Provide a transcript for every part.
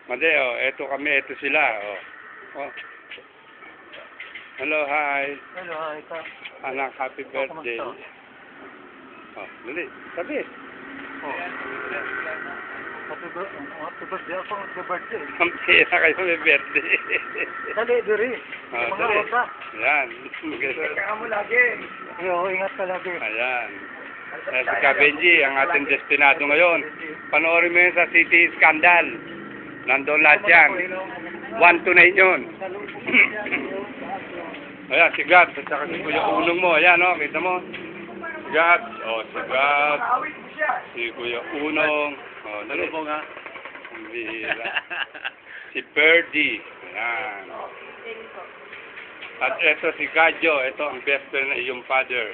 Made, oh, eto kami, eto sila, oh. Oh. Hello, hi. Hello, ito. Anak, happy birthday. kamusta? Oh, dali, sabi. Oh. Happy birthday ako, happy birthday. Kampira kayo may birthday. Dali, diri. Oh, Mga dali. oda. Yan. Kaya mo lagi. Oo, ingat ka lagi. Ayan. Si Kabenji, ang ating destinado ngayon. Panoorin mo yun sa City Scandal. Nandun lahat yan. 1 to 9 yun. Ayan, si Gad. At saka si Kuya Unong mo. Ayan, oh, kita mo. Gad. Oh, si Gad. Si Kuya Unong. Oh, dali po nga. Si Birdie. Ayan. At ito si Kadyo. Ito ang best friend na iyong father.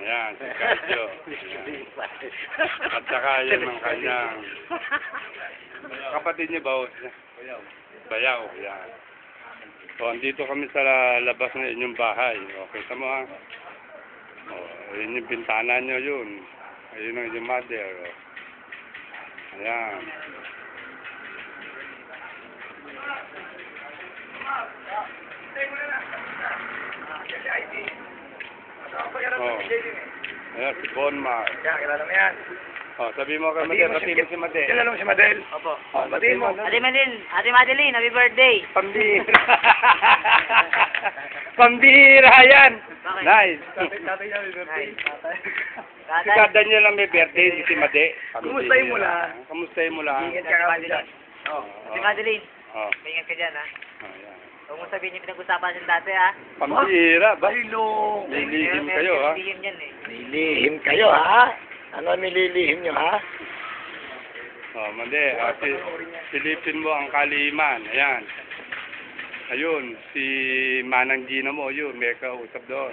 Ayan, si Kadyo. At saka yan ang kanyang kapatid niya ba? Bayaw. Yan. So, andito kami sa labas ng inyong bahay. Okay, tama ha? O, yun yung bintana nyo yun. Ayun ang inyong mother. O. Ayan. Oh. Ayan, si Bonmar. Kilala mo yan. Oh, sabi mo kay Madel, batiin mo si Madel. Kilala mo si Madel? Opo. Batiin mo. Ate Madeline, happy birthday. Pambira. Pambira yan. Bakit? Nice. Tatay niya may birthday. Si Ka Daniel ang may birthday, si Made. Kumustahin mo lang. Kamustahin mo lang. Ingat ka kami dyan. Ate Madeline, Oh. ingat ka dyan ha. Oh, yan. Huwag mo sabihin yung pinag-usapan natin dati ha. Pambira ba? Bahilo. Lilihim kayo ha. Lilihim yan eh. Nilihim kayo, ha? Ano nililihim nyo, ha? Oh, Made, silipin mo ang kaliman. Ayan. Ayun, si Manang Gina mo, yun, may kausap doon.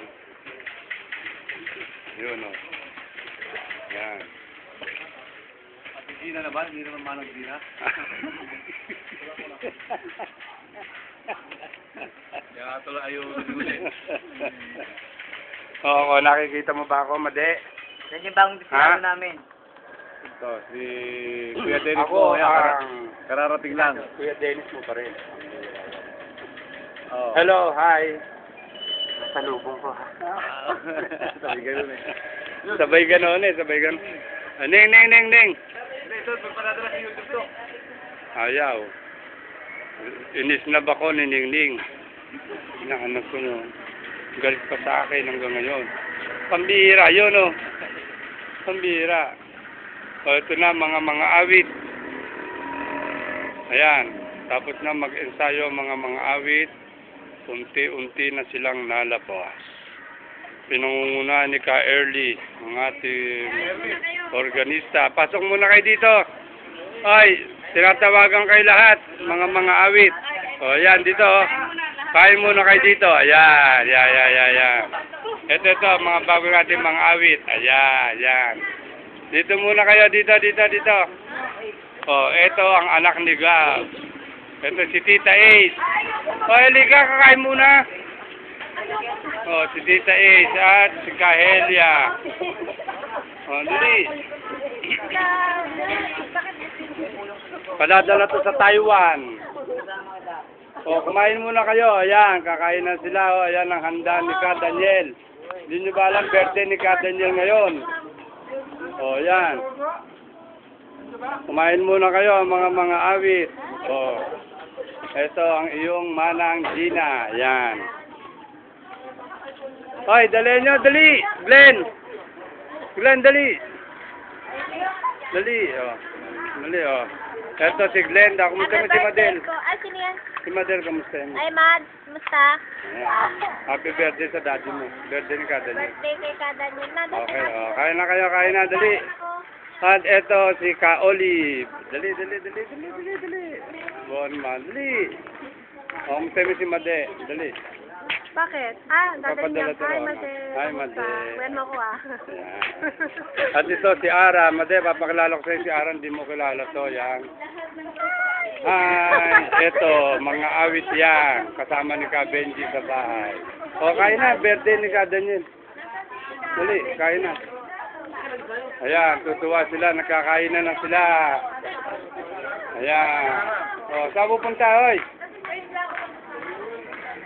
Yun, oh. Yan. Gina naman, hindi naman manang Gina. Kaya tuloy ayaw ulit. Oo, nakikita mo ba ako, Made? Yan yung bagong destinado namin. Ito, si Kuya Dennis Ako, mo, yan, kararating lang. Kuya Dennis mo pa rin. Oh. Hello, hi. Salubong ko ha. Sabi ganun eh. Sabay ganon eh, sabay ganon. Ah, Ning. Ito, pagparadala sa YouTube to. Ayaw. Inis na ba ko ni Ning? Inaanak ko no. Galit pa sa akin hanggang ngayon. Pambira, yun oh. Pambira. O, ito na, mga awit. Ayan. Tapos na mag-ensayo ang mga awit. Unti-unti na silang nalabas. Pinunguna ni Ka Early, ang ating organista. Pasok muna kayo dito. Ay, tinatawagan kayo lahat, mga awit. O, yan, dito. Kain muna kayo dito. Ayan, yan. Ito, mga bago natin mga awit. Ayan. Dito muna kayo, dito. O, ito ang anak ni Gab. Ito si Tita Ace. O, halika, kakain muna. O, si Tita Ace at si Kahelia. O, dali. Padadala to sa Taiwan. O, kumain muna kayo. Ayan, kakain na sila. O, ayan ang handa ni Ka Daniel. Hindi nyo ba alam, birthday ni Ka Daniel ngayon? O, ayan. Kumain muna kayo, mga awit. O, ito ang iyong Manang Gina. Ayan. Hoy, dali nyo, dali. Glenn, dali. Dali, oh. Ito si Glenda. Kumusta mo si Madel? Ay, sino yan? Si Madel, kamusta mo? Ay, Mad. Musta? Ayan. Happy birthday sa daddy mo. Birthday ni Ka Daniel. Birthday kay Kadaniel. Okay, oh. Kain na kayo, dali. At ito si Ka Olive. Dali. Bonman, dali. O, kumusta mo si Made? Dali. Bakit? Dadali niya. Papadala to, Hi, Rona. Mate. Hi, Musta? Mate. Kuyan mo ko Ayan. At ito si Ara. Made, papakilala ko sa'yo si Ara. Hindi mo kilala to. Yan. Hi. Ito, mga awit yan. Kasama ni Ka Benji sa bahay. O, kain na. Birthday ni Ka Daniel. Dali, kain na. Ayan, tutuwa sila, nakakainan na sila. Ayan. O, saan pupunta, oy?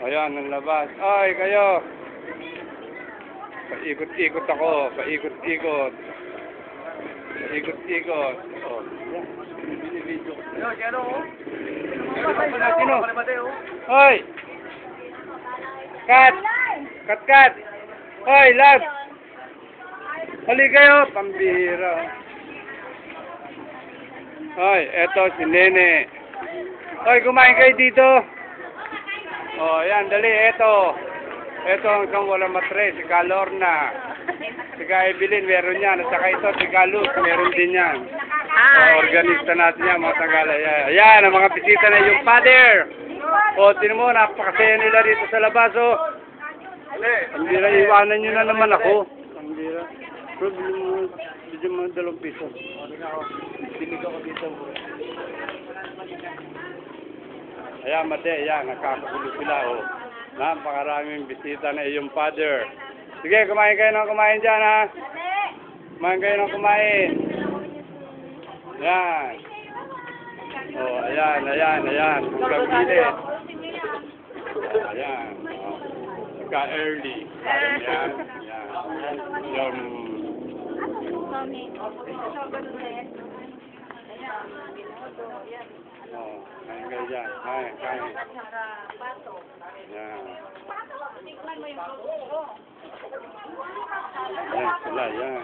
Ayan, ang labas. Oy, kayo. Paikot-ikot ako, paikot-ikot. Paikot-ikot. O, ayan. Binibidyo ko. Sino? Hoy! Kat! Kat! Hoy, love! Hali kayo! Pambira. Hoy, eto si Nene. Hoy, kumain kayo dito. Oh, yan, dali, eto. Eto hanggang walang matre, si Kalorna. Si Evelyn, meron yan. At saka ito, si Galus, meron din yan. Organista natin yan, mga Tagala. Ayan, ang mga bisita na yung father. O, tinan mo, napakasaya nila dito sa labas, o. Hindi na, iwanan nyo na naman ako. Hindi na. Problem mo, bigyan mo ng 2 piso. Binig ako dito. Ayan, mate, ayan, nakakagulo sila, o. Napakaraming bisita na yung father. Sige, kumain kayo ng kumain dyan, ha? Kumain kayo ng kumain. Ayan. Oh, ayan. Pagkapilit. Ayan. Oh. Pagka-early. Ayan. Yung... Oh, kain kayo dyan. Kain. Ayan. Ayan sila, ayan.